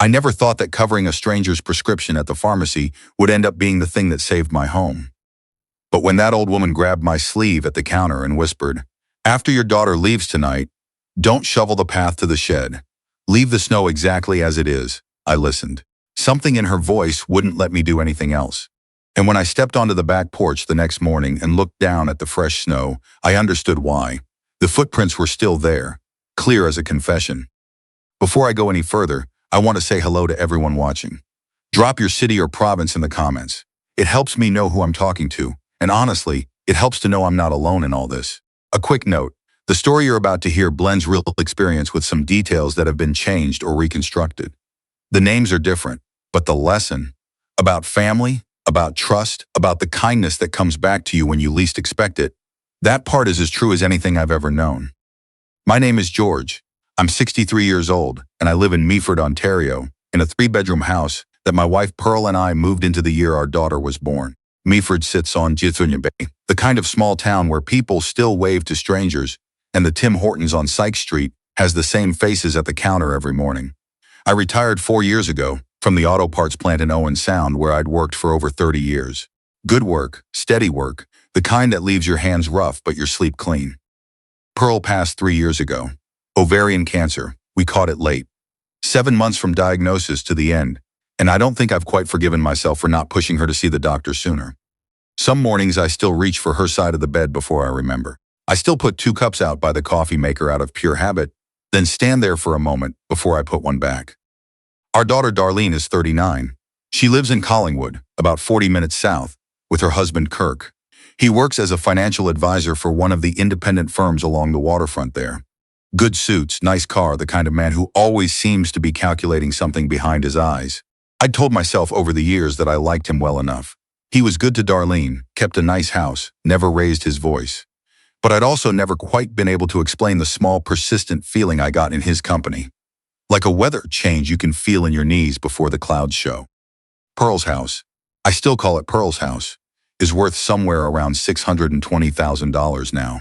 I never thought that covering a stranger's prescription at the pharmacy would end up being the thing that saved my home. But when that old woman grabbed my sleeve at the counter and whispered, "After your daughter leaves tonight, don't shovel the path to the shed. Leave the snow exactly as it is," I listened. Something in her voice wouldn't let me do anything else. And when I stepped onto the back porch the next morning and looked down at the fresh snow, I understood why. The footprints were still there, clear as a confession. Before I go any further, I want to say hello to everyone watching. Drop your city or province in the comments. It helps me know who I'm talking to, and honestly, it helps to know I'm not alone in all this. A quick note, the story you're about to hear blends real experience with some details that have been changed or reconstructed. The names are different, but the lesson, about family, about trust, about the kindness that comes back to you when you least expect it, that part is as true as anything I've ever known. My name is George. I'm 63 years old, and I live in Meaford, Ontario, in a 3-bedroom house that my wife Pearl and I moved into the year our daughter was born. Meaford sits on Georgian Bay, the kind of small town where people still wave to strangers, and the Tim Hortons on Sykes Street has the same faces at the counter every morning. I retired 4 years ago from the auto parts plant in Owen Sound, where I'd worked for over 30 years. Good work, steady work, the kind that leaves your hands rough but your sleep clean. Pearl passed 3 years ago. Ovarian cancer. We caught it late. 7 months from diagnosis to the end, and I don't think I've quite forgiven myself for not pushing her to see the doctor sooner. Some mornings I still reach for her side of the bed before I remember. I still put 2 cups out by the coffee maker out of pure habit, then stand there for a moment before I put one back. Our daughter Darlene is 39. She lives in Collingwood, about 40 minutes south, with her husband Kirk. He works as a financial advisor for one of the independent firms along the waterfront there. Good suits, nice car, the kind of man who always seems to be calculating something behind his eyes. I'd told myself over the years that I liked him well enough. He was good to Darlene, kept a nice house, never raised his voice. But I'd also never quite been able to explain the small, persistent feeling I got in his company. Like a weather change you can feel in your knees before the clouds show. Pearl's house, I still call it Pearl's house, is worth somewhere around $620,000 now.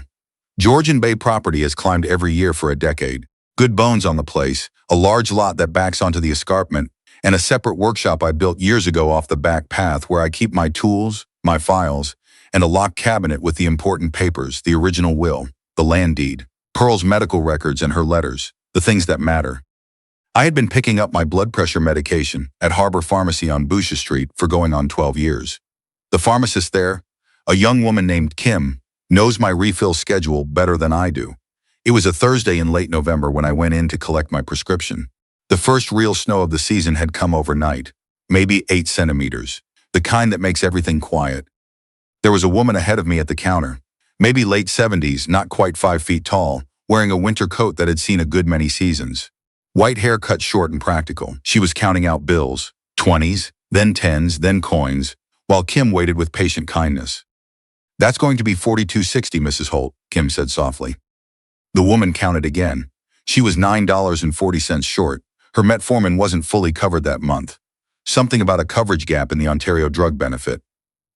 Georgian Bay property has climbed every year for a decade. Good bones on the place, a large lot that backs onto the escarpment, and a separate workshop I built years ago off the back path where I keep my tools, my files, and a locked cabinet with the important papers, the original will, the land deed, Pearl's medical records and her letters, the things that matter. I had been picking up my blood pressure medication at Harbor Pharmacy on Boucher Street for going on 12 years. The pharmacist there, a young woman named Kim, knows my refill schedule better than I do. It was a Thursday in late November when I went in to collect my prescription. The first real snow of the season had come overnight, maybe 8 centimeters, the kind that makes everything quiet. There was a woman ahead of me at the counter, maybe late 70s, not quite 5 feet tall, wearing a winter coat that had seen a good many seasons. White hair cut short and practical. She was counting out bills, 20s, then 10s, then coins, while Kim waited with patient kindness. "That's going to be $42.60, Mrs. Holt," Kim said softly. The woman counted again. She was $9.40 short. Her metformin wasn't fully covered that month. Something about a coverage gap in the Ontario drug benefit.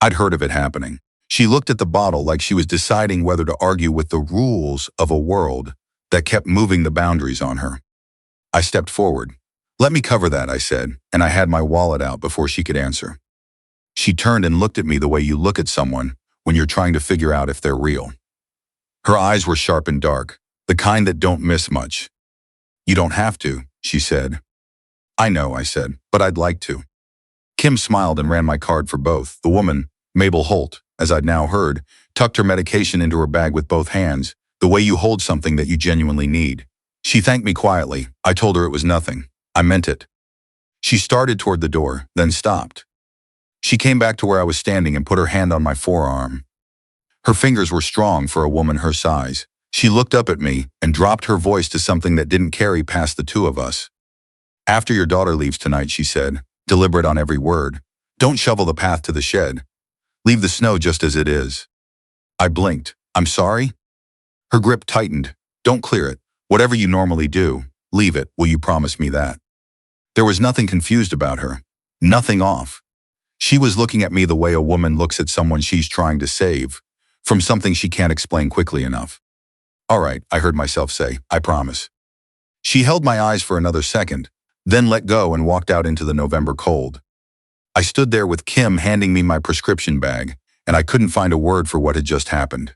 I'd heard of it happening. She looked at the bottle like she was deciding whether to argue with the rules of a world that kept moving the boundaries on her. I stepped forward. "Let me cover that," I said, and I had my wallet out before she could answer. She turned and looked at me the way you look at someone when you're trying to figure out if they're real. Her eyes were sharp and dark, the kind that don't miss much. "You don't have to," she said. "I know," I said, "but I'd like to." Kim smiled and ran my card for both. The woman, Mabel Holt, as I'd now heard, tucked her medication into her bag with both hands, the way you hold something that you genuinely need. She thanked me quietly. I told her it was nothing. I meant it. She started toward the door, then stopped. She came back to where I was standing and put her hand on my forearm. Her fingers were strong for a woman her size. She looked up at me and dropped her voice to something that didn't carry past the two of us. "After your daughter leaves tonight," she said, deliberate on every word, "don't shovel the path to the shed. Leave the snow just as it is." I blinked. "I'm sorry?" Her grip tightened. "Don't clear it. Whatever you normally do, leave it. Will you promise me that?" There was nothing confused about her. Nothing off. She was looking at me the way a woman looks at someone she's trying to save, from something she can't explain quickly enough. "All right," I heard myself say, "I promise." She held my eyes for another second, then let go and walked out into the November cold. I stood there with Kim handing me my prescription bag, and I couldn't find a word for what had just happened.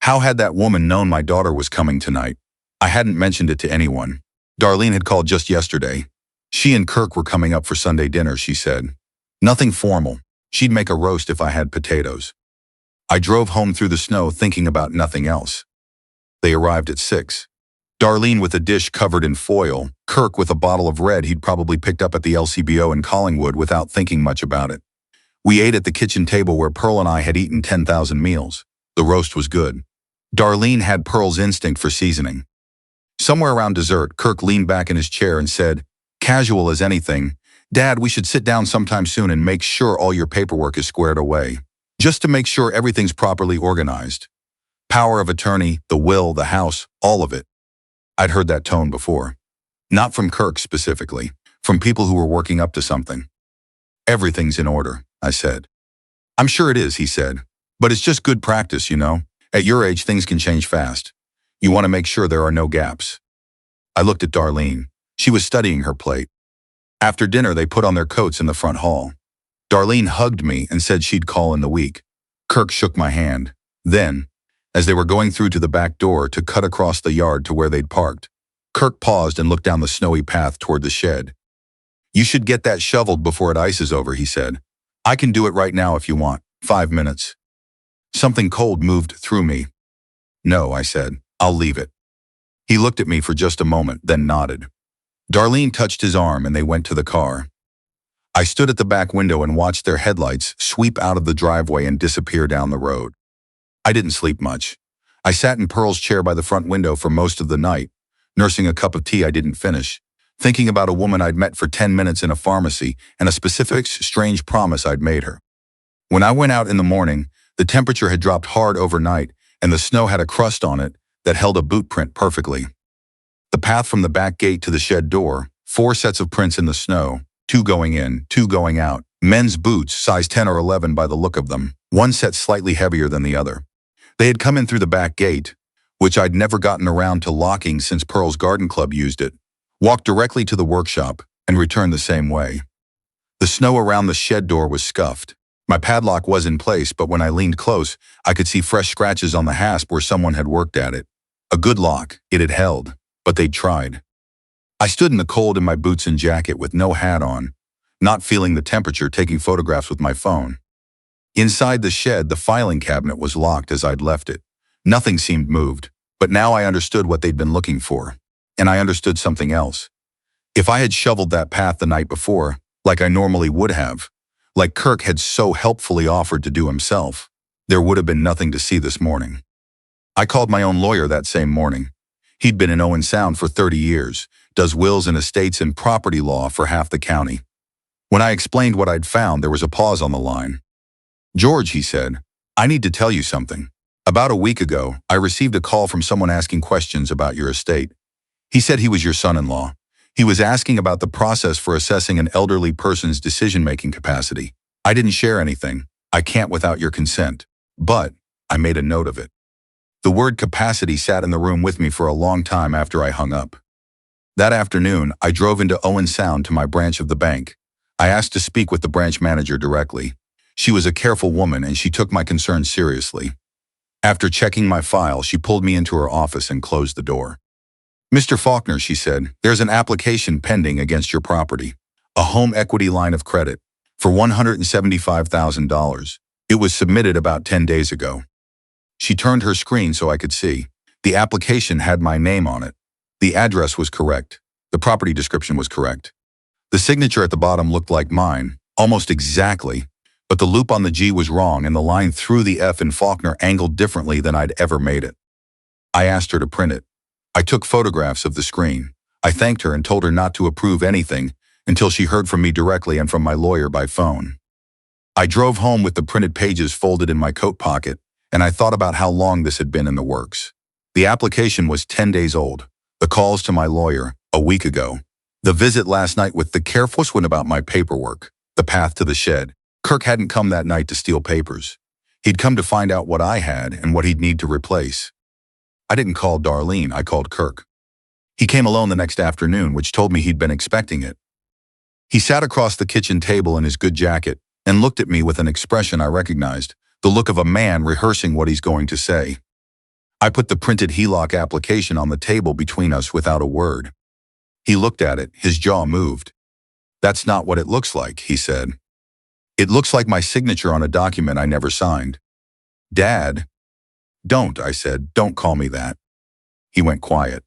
How had that woman known my daughter was coming tonight? I hadn't mentioned it to anyone. Darlene had called just yesterday. She and Kirk were coming up for Sunday dinner, she said. Nothing formal. She'd make a roast if I had potatoes. I drove home through the snow thinking about nothing else. They arrived at 6. Darlene with a dish covered in foil, Kirk with a bottle of red he'd probably picked up at the LCBO in Collingwood without thinking much about it. We ate at the kitchen table where Pearl and I had eaten 10,000 meals. The roast was good. Darlene had Pearl's instinct for seasoning. Somewhere around dessert, Kirk leaned back in his chair and said, casual as anything, Dad, we should sit down sometime soon and make sure all your paperwork is squared away. Just to make sure everything's properly organized. Power of attorney, the will, the house, all of it. I'd heard that tone before. Not from Kirk specifically, from people who were working up to something. Everything's in order, I said. I'm sure it is, he said. But it's just good practice, you know. At your age, things can change fast. You want to make sure there are no gaps. I looked at Darlene. She was studying her plate. After dinner, they put on their coats in the front hall. Darlene hugged me and said she'd call in the week. Kirk shook my hand. Then, as they were going through to the back door to cut across the yard to where they'd parked, Kirk paused and looked down the snowy path toward the shed. You should get that shoveled before it ices over, he said. I can do it right now if you want. 5 minutes. Something cold moved through me. No, I said. I'll leave it. He looked at me for just a moment, then nodded. Darlene touched his arm and they went to the car. I stood at the back window and watched their headlights sweep out of the driveway and disappear down the road. I didn't sleep much. I sat in Pearl's chair by the front window for most of the night, nursing a cup of tea I didn't finish, thinking about a woman I'd met for 10 minutes in a pharmacy and a specific strange promise I'd made her. When I went out in the morning, the temperature had dropped hard overnight and the snow had a crust on it that held a boot print perfectly. The path from the back gate to the shed door, 4 sets of prints in the snow, 2 going in, 2 going out, men's boots, size 10 or 11 by the look of them, 1 set slightly heavier than the other. They had come in through the back gate, which I'd never gotten around to locking since Pearl's Garden Club used it, walked directly to the workshop, and returned the same way. The snow around the shed door was scuffed. My padlock was in place, but when I leaned close, I could see fresh scratches on the hasp where someone had worked at it. A good lock, it had held, but they'd tried. I stood in the cold in my boots and jacket with no hat on, not feeling the temperature, taking photographs with my phone. Inside the shed, the filing cabinet was locked as I'd left it. Nothing seemed moved, but now I understood what they'd been looking for. And I understood something else. If I had shoveled that path the night before, like I normally would have, like Kirk had so helpfully offered to do himself, there would have been nothing to see this morning. I called my own lawyer that same morning. He'd been in Owen Sound for 30 years, does wills and estates and property law for half the county. When I explained what I'd found, there was a pause on the line. George, he said, I need to tell you something. About a week ago, I received a call from someone asking questions about your estate. He said he was your son-in-law. He was asking about the process for assessing an elderly person's decision-making capacity. I didn't share anything. I can't without your consent. But I made a note of it. The word capacity sat in the room with me for a long time after I hung up. That afternoon, I drove into Owen Sound to my branch of the bank. I asked to speak with the branch manager directly. She was a careful woman and she took my concerns seriously. After checking my file, she pulled me into her office and closed the door. Mr. Faulkner, she said, there's an application pending against your property, a home equity line of credit, for $175,000. It was submitted about 10 days ago. She turned her screen so I could see. The application had my name on it. The address was correct. The property description was correct. The signature at the bottom looked like mine, almost exactly, but the loop on the G was wrong and the line through the F in Faulkner angled differently than I'd ever made it. I asked her to print it. I took photographs of the screen. I thanked her and told her not to approve anything until she heard from me directly and from my lawyer by phone. I drove home with the printed pages folded in my coat pocket, and I thought about how long this had been in the works. The application was 10 days old. The calls to my lawyer, a week ago. The visit last night with the careful one about my paperwork. The path to the shed. Kirk hadn't come that night to steal papers. He'd come to find out what I had and what he'd need to replace. I didn't call Darlene, I called Kirk. He came alone the next afternoon, which told me he'd been expecting it. He sat across the kitchen table in his good jacket and looked at me with an expression I recognized, the look of a man rehearsing what he's going to say. I put the printed HELOC application on the table between us without a word. He looked at it, his jaw moved. "That's not what it looks like," he said. "It looks like my signature on a document I never signed." "Dad." "Don't," I said. "Don't call me that." He went quiet.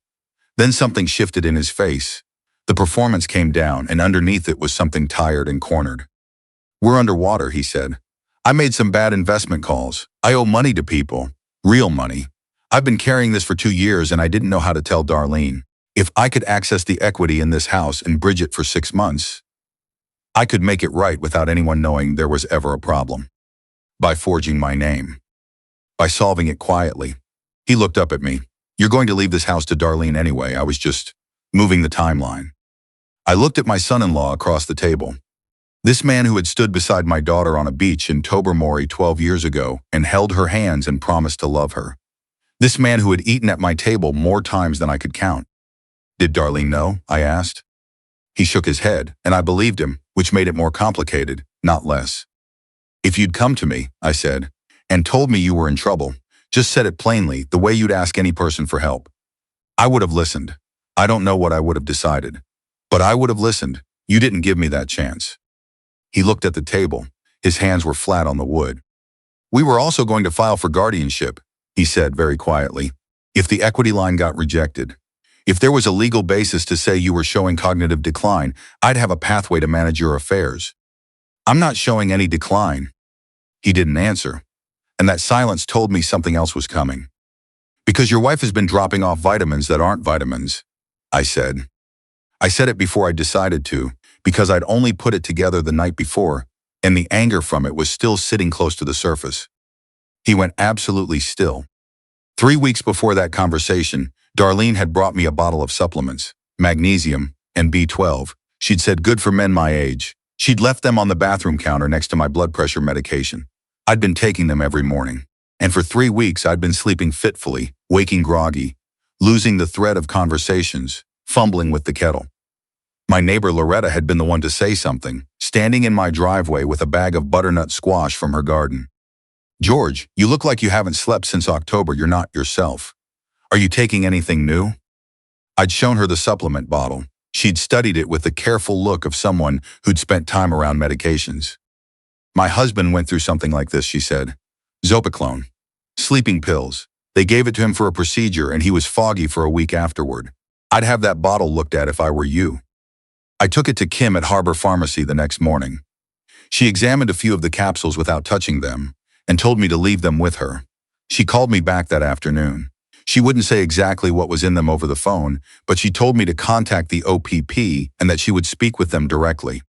Then something shifted in his face. The performance came down, and underneath it was something tired and cornered. "We're underwater," he said. "I made some bad investment calls. I owe money to people. Real money. I've been carrying this for 2 years, and I didn't know how to tell Darlene. If I could access the equity in this house and bridge it for 6 months, I could make it right without anyone knowing there was ever a problem. By forging my name. By solving it quietly." He looked up at me. "You're going to leave this house to Darlene anyway. I was just moving the timeline." I looked at my son-in-law across the table. This man who had stood beside my daughter on a beach in Tobermory 12 years ago and held her hands and promised to love her. This man who had eaten at my table more times than I could count. "Did Darlene know?" I asked. He shook his head, and I believed him, which made it more complicated, not less. "If you'd come to me," I said, "and told me you were in trouble, just said it plainly, the way you'd ask any person for help, I would have listened. I don't know what I would have decided, but I would have listened. You didn't give me that chance." He looked at the table. His hands were flat on the wood. "We were also going to file for guardianship," he said very quietly, "if the equity line got rejected. If there was a legal basis to say you were showing cognitive decline, I'd have a pathway to manage your affairs. I'm not showing any decline." He didn't answer, and that silence told me something else was coming. "Because your wife has been dropping off vitamins that aren't vitamins," I said. I said it before I decided to, because I'd only put it together the night before, and the anger from it was still sitting close to the surface. He went absolutely still. 3 weeks before that conversation, Darlene had brought me a bottle of supplements, magnesium and B12. She'd said good for men my age. She'd left them on the bathroom counter next to my blood pressure medication. I'd been taking them every morning. And for 3 weeks I'd been sleeping fitfully, waking groggy, losing the thread of conversations, fumbling with the kettle. My neighbor Loretta had been the one to say something, standing in my driveway with a bag of butternut squash from her garden. "George, you look like you haven't slept since October. You're not yourself. Are you taking anything new?" I'd shown her the supplement bottle. She'd studied it with the careful look of someone who'd spent time around medications. "My husband went through something like this," she said. "Zopiclone. Sleeping pills. They gave it to him for a procedure and he was foggy for a week afterward. I'd have that bottle looked at if I were you." I took it to Kim at Harbor Pharmacy the next morning. She examined a few of the capsules without touching them and told me to leave them with her. She called me back that afternoon. She wouldn't say exactly what was in them over the phone, but she told me to contact the OPP and that she would speak with them directly.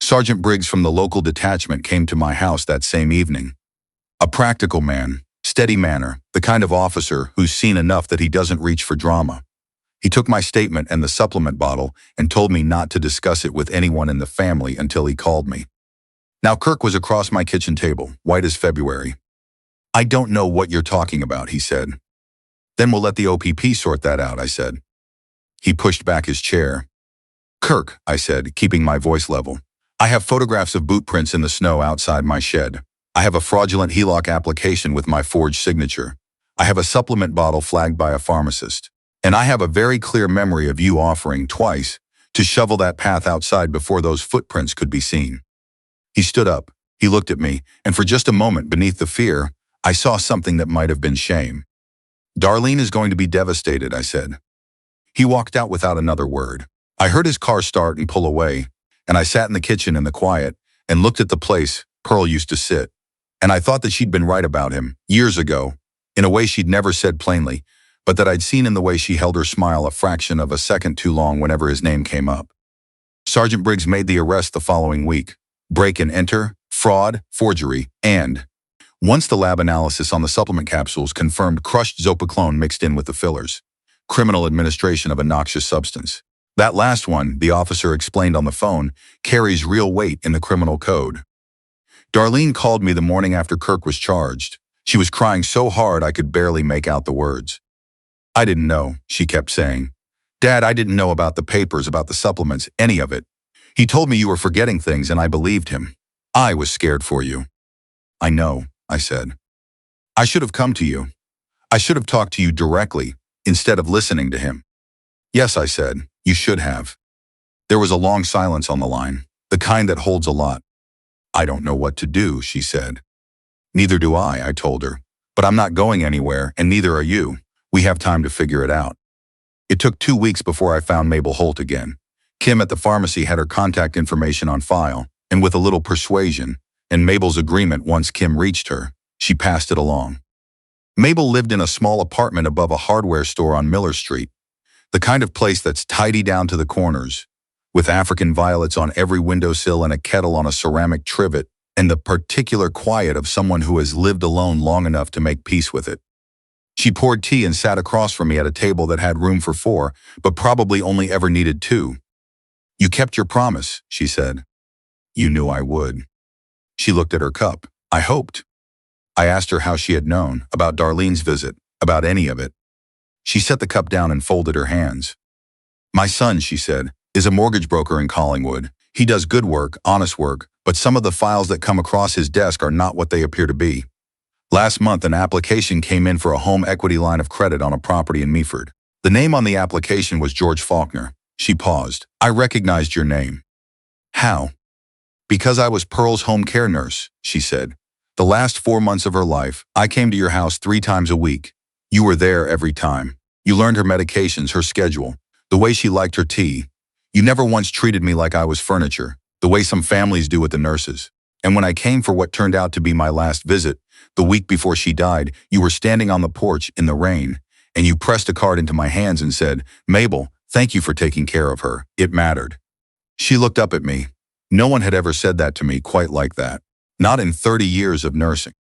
Sergeant Briggs from the local detachment came to my house that same evening. A practical man, steady manner, the kind of officer who's seen enough that he doesn't reach for drama. He took my statement and the supplement bottle and told me not to discuss it with anyone in the family until he called me. Now Kirk was across my kitchen table, white as February. "I don't know what you're talking about," he said. "Then we'll let the OPP sort that out," I said. He pushed back his chair. "Kirk," I said, keeping my voice level, "I have photographs of boot prints in the snow outside my shed. I have a fraudulent HELOC application with my forged signature. I have a supplement bottle flagged by a pharmacist. And I have a very clear memory of you offering twice to shovel that path outside before those footprints could be seen." He stood up. He looked at me, and for just a moment beneath the fear, I saw something that might have been shame. "Darlene is going to be devastated," I said. He walked out without another word. I heard his car start and pull away, and I sat in the kitchen in the quiet and looked at the place Pearl used to sit. And I thought that she'd been right about him, years ago, in a way she'd never said plainly, but that I'd seen in the way she held her smile a fraction of a second too long whenever his name came up. Sergeant Briggs made the arrest the following week. Break and enter, fraud, forgery, and once the lab analysis on the supplement capsules confirmed crushed zopiclone mixed in with the fillers, criminal administration of a noxious substance. That last one, the officer explained on the phone, carries real weight in the criminal code. Darlene called me the morning after Kirk was charged. She was crying so hard I could barely make out the words. "I didn't know," she kept saying. Dad, I didn't know about the papers, about the supplements, any of it. He told me you were forgetting things and I believed him. I was scared for you. I know, I said. I should have come to you. I should have talked to you directly, instead of listening to him. Yes, I said, you should have. There was a long silence on the line, the kind that holds a lot. I don't know what to do, she said. Neither do I told her. But I'm not going anywhere, and neither are you. We have time to figure it out. It took 2 weeks before I found Mabel Holt again. Kim at the pharmacy had her contact information on file, and with a little persuasion, and Mabel's agreement once Kim reached her, she passed it along. Mabel lived in a small apartment above a hardware store on Miller Street, the kind of place that's tidy down to the corners, with African violets on every windowsill and a kettle on a ceramic trivet, and the particular quiet of someone who has lived alone long enough to make peace with it. She poured tea and sat across from me at a table that had room for 4, but probably only ever needed 2. You kept your promise, she said. You knew I would. She looked at her cup. I hoped. I asked her how she had known, about Darlene's visit, about any of it. She set the cup down and folded her hands. My son, she said, is a mortgage broker in Collingwood. He does good work, honest work, but some of the files that come across his desk are not what they appear to be. Last month, an application came in for a home equity line of credit on a property in Meaford. The name on the application was George Faulkner. She paused. I recognized your name. How? Because I was Pearl's home care nurse, she said. The last 4 months of her life, I came to your house 3 times a week. You were there every time. You learned her medications, her schedule, the way she liked her tea. You never once treated me like I was furniture, the way some families do with the nurses. And when I came for what turned out to be my last visit, the week before she died, you were standing on the porch in the rain, and you pressed a card into my hands and said, Mabel, thank you for taking care of her. It mattered. She looked up at me. No one had ever said that to me quite like that. Not in 30 years of nursing.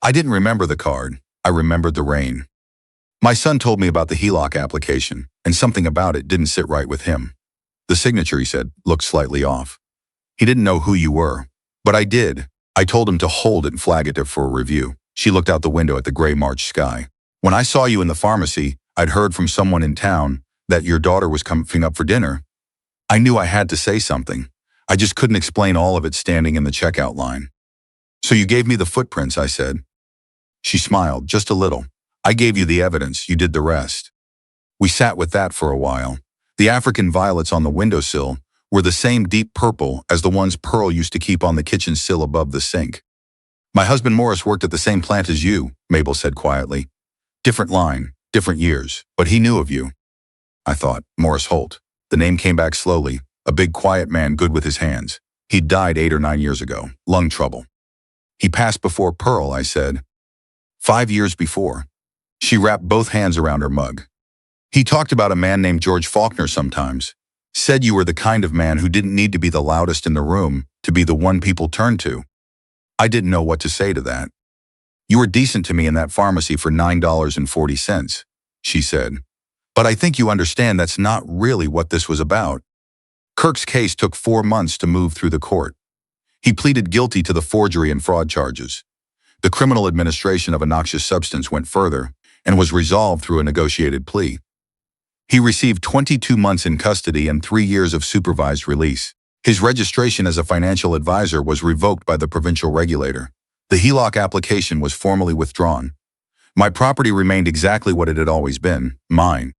I didn't remember the card. I remembered the rain. My son told me about the HELOC application, and something about it didn't sit right with him. The signature, he said, looked slightly off. He didn't know who you were. But I did. I told him to hold it and flag it for a review. She looked out the window at the gray March sky. When I saw you in the pharmacy, I'd heard from someone in town that your daughter was coming up for dinner. I knew I had to say something. I just couldn't explain all of it standing in the checkout line. So you gave me the footprints, I said. She smiled, just a little. I gave you the evidence, you did the rest. We sat with that for a while. The African violets on the windowsill were the same deep purple as the ones Pearl used to keep on the kitchen sill above the sink. My husband Morris worked at the same plant as you, Mabel said quietly. Different line, different years, but he knew of you. I thought, Morris Holt. The name came back slowly, a big quiet man good with his hands. He'd died 8 or 9 years ago, lung trouble. He passed before Pearl, I said. 5 years before. She wrapped both hands around her mug. He talked about a man named George Faulkner sometimes. Said you were the kind of man who didn't need to be the loudest in the room to be the one people turned to. I didn't know what to say to that. You were decent to me in that pharmacy for $9.40, she said. But I think you understand that's not really what this was about. Kirk's case took 4 months to move through the court. He pleaded guilty to the forgery and fraud charges. The criminal administration of a noxious substance went further and was resolved through a negotiated plea. He received 22 months in custody and 3 years of supervised release. His registration as a financial advisor was revoked by the provincial regulator. The HELOC application was formally withdrawn. My property remained exactly what it had always been, mine.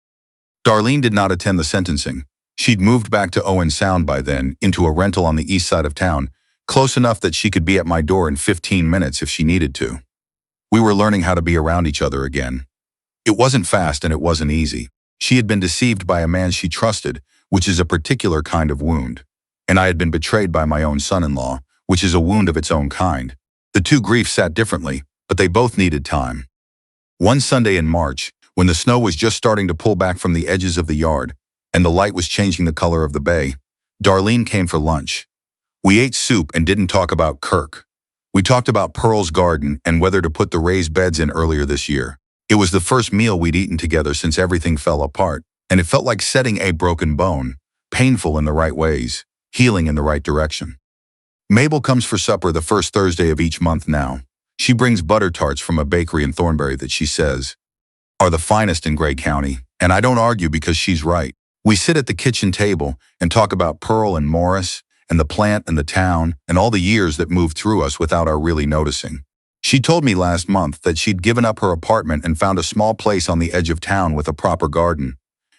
Darlene did not attend the sentencing. She'd moved back to Owen Sound by then, into a rental on the east side of town, close enough that she could be at my door in 15 minutes if she needed to. We were learning how to be around each other again. It wasn't fast and it wasn't easy. She had been deceived by a man she trusted, which is a particular kind of wound. And I had been betrayed by my own son-in-law, which is a wound of its own kind. The two griefs sat differently, but they both needed time. One Sunday in March, when the snow was just starting to pull back from the edges of the yard, and the light was changing the color of the bay, Darlene came for lunch. We ate soup and didn't talk about Kirk. We talked about Pearl's garden and whether to put the raised beds in earlier this year. It was the first meal we'd eaten together since everything fell apart, and it felt like setting a broken bone, painful in the right ways, healing in the right direction. Mabel comes for supper the first Thursday of each month now. She brings butter tarts from a bakery in Thornbury that she says are the finest in Grey County, and I don't argue because she's right. We sit at the kitchen table and talk about Pearl and Morris and the plant and the town and all the years that moved through us without our really noticing. She told me last month that she'd given up her apartment and found a small place on the edge of town with a proper garden.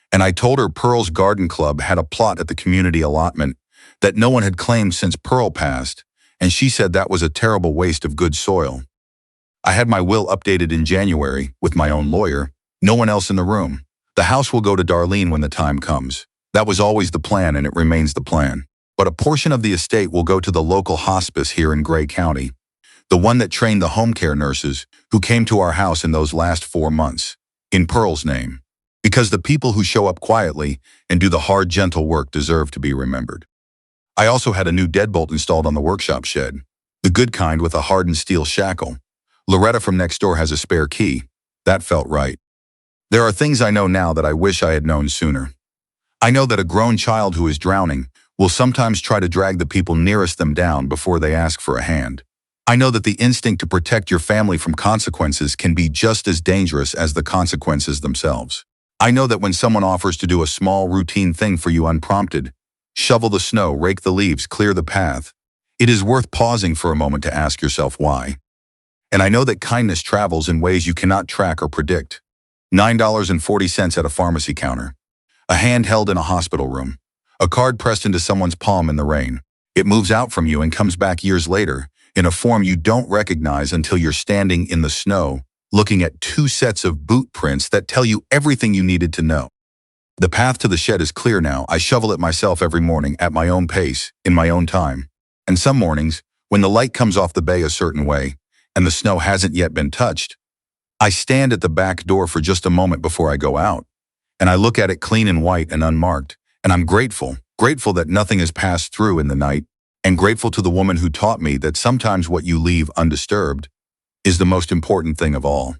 And I told her Pearl's garden club had a plot at the community allotment that no one had claimed since Pearl passed, and she said that was a terrible waste of good soil. I had my will updated in January with my own lawyer, no one else in the room. The house will go to Darlene when the time comes. That was always the plan, and it remains the plan. But a portion of the estate will go to the local hospice here in Gray County, the one that trained the home care nurses who came to our house in those last 4 months, in Pearl's name. Because the people who show up quietly and do the hard, gentle work deserve to be remembered. I also had a new deadbolt installed on the workshop shed, the good kind with a hardened steel shackle. Loretta from next door has a spare key. That felt right. There are things I know now that I wish I had known sooner. I know that a grown child who is drowning will sometimes try to drag the people nearest them down before they ask for a hand. I know that the instinct to protect your family from consequences can be just as dangerous as the consequences themselves. I know that when someone offers to do a small routine thing for you unprompted, shovel the snow, rake the leaves, clear the path, it is worth pausing for a moment to ask yourself why. And I know that kindness travels in ways you cannot track or predict. $9.40 at a pharmacy counter, a hand held in a hospital room, a card pressed into someone's palm in the rain. It moves out from you and comes back years later in a form you don't recognize until you're standing in the snow, looking at 2 sets of boot prints that tell you everything you needed to know. The path to the shed is clear now. I shovel it myself every morning at my own pace, in my own time. And some mornings, when the light comes off the bay a certain way, and the snow hasn't yet been touched, I stand at the back door for just a moment before I go out, and I look at it clean and white and unmarked, and I'm grateful that nothing has passed through in the night, and grateful to the woman who taught me that sometimes what you leave undisturbed is the most important thing of all.